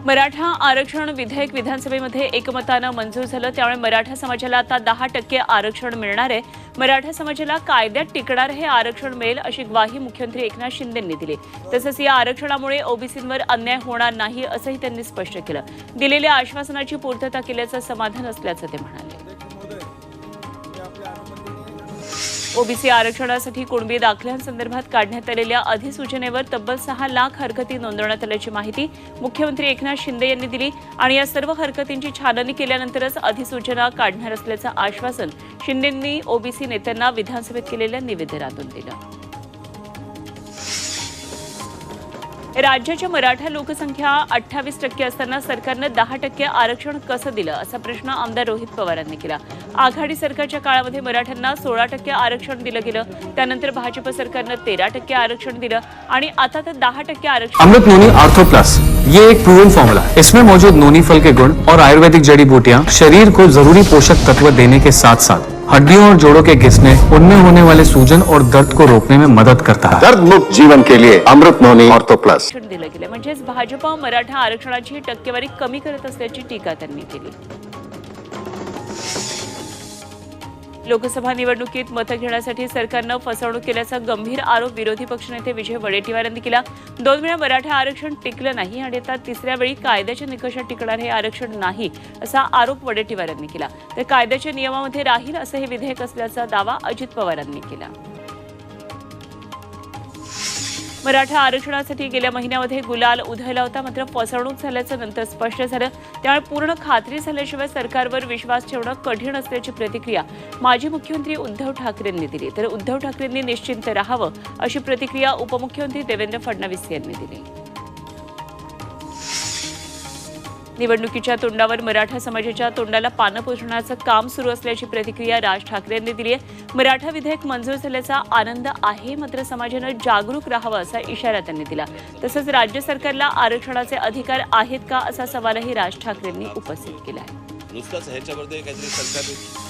मराठा आरक्षण विधेयक विधानसभेमध्ये एकमतानं मंजूर झालं। त्यामुळे मराठा समाजाला आता 10% आरक्षण मिळणार आहे। मराठा समाजाला कायद्यात टिकणार हे आरक्षण मिळेल अशी ग्वाही मुख्यमंत्री एकनाथ शिंदेंनी दिली। तसंच या आरक्षणामुळे ओबीसींवर अन्याय होणार नाही असंही त्यांनी स्पष्ट केलं। दिलेल्या आश्वासनाची पूर्तता केल्याचं समाधान असल्याचं ते म्हणाले। ओबीसी आरक्षणासाठी कुणबी दाखल्यांसंदर्भात काढण्यात आलेल्या अधिसूचनेवर तब्बल 6 लाख हरकती नोंदवण्यात आल्याची माहिती मुख्यमंत्री एकनाथ शिंदे यांनी दिली आणि या सर्व हरकतींची छाननी केल्यानंतरच अधिसूचना काढणार असल्याचं आश्वासन शिंदेंनी ओबीसी नेत्यांना विधानसभेत केलेल्या निवेदनातून दिलं। राज्याच्या मराठा लोकसंख्या 28% असताना सरकारनं 10% आरक्षण कसं दिलं असा प्रश्न आमदार रोहित पवारांनी केला। आघाडी सरकारच्या काळामध्ये मराठ्यांना 16% आरक्षण दिलं गेलं, त्यानंतर भाजप सरकारनं 13% आरक्षण दिलं आणि आता तर 10% आरक्षण। अमृत नोनी आर्थो प्लस ये एक प्रूवन फॉर्मूला है। इसमें मौजूद नोनी फल के गुण और आयुर्वेदिक जड़ी बूटियां शरीर को जरूरी पोषक तत्व देने के साथ साथ हड्डियों और जोड़ों के घिसने, उनमें होने वाले सूजन और दर्द को रोकने में मदद करता है। दर्द मुक्त जीवन के लिए अमृत नोनी ऑर्थो प्लस दिलं गेलं। म्हणजेच भाजप मराठा आरक्षणाची टक्केवारी कमी करत असल्याची टीका त्यांनी केली। लोकसभा निवडणुकीत मतं घेण्यासाठी सरकारनं फसवणूक केल्याचा गंभीर आरोप विरोधी पक्षनेते विजय वडेट्टीवार यांनी केला। 2 वेळा मराठा आरक्षण टिकलं नाही आणि आता तिसऱ्या वेळी कायद्याच्या निकषात टिकणार हे आरक्षण नाही असा आरोप वडेट्टीवार यांनी केला। तर कायद्याच्या नियमामध्ये राहील असं हे विधेयक असल्याचा दावा अजित पवार यांनी केला। मराठा आरक्षणासाठी गेल्या महिन्यामध्ये गुलाल उधळला होता, मात्र फसवणूक झाल्याचं नंतर स्पष्ट झालं। त्यामुळे पूर्ण खात्री झाल्याशिवाय सरकारवर विश्वास ठेवणं कठीण असल्याची प्रतिक्रिया माजी मुख्यमंत्री उद्धव ठाकरेंनी दिली। तर उद्धव ठाकरेंनी निश्चिंत राहावं अशी प्रतिक्रिया उपमुख्यमंत्री देवेंद्र फडणवीस यांनी दिली। निवडणुकीच्या तोंडावर मराठा समाजाच्या तोंडाला पानं पुसण्याचं काम सुरू असल्याची प्रतिक्रिया राज ठाकरे यांनी दिली आहे। मराठा विधेयक मंजूर झाल्याचा आनंद आहे, मात्र समाजानं जागरूक राहावं असा इशारा त्यांनी दिला। तसंच राज्य सरकारला आरक्षणाचे अधिकार आहेत का असा सवालही राज ठाकरेंनी उपस्थित केला आहे।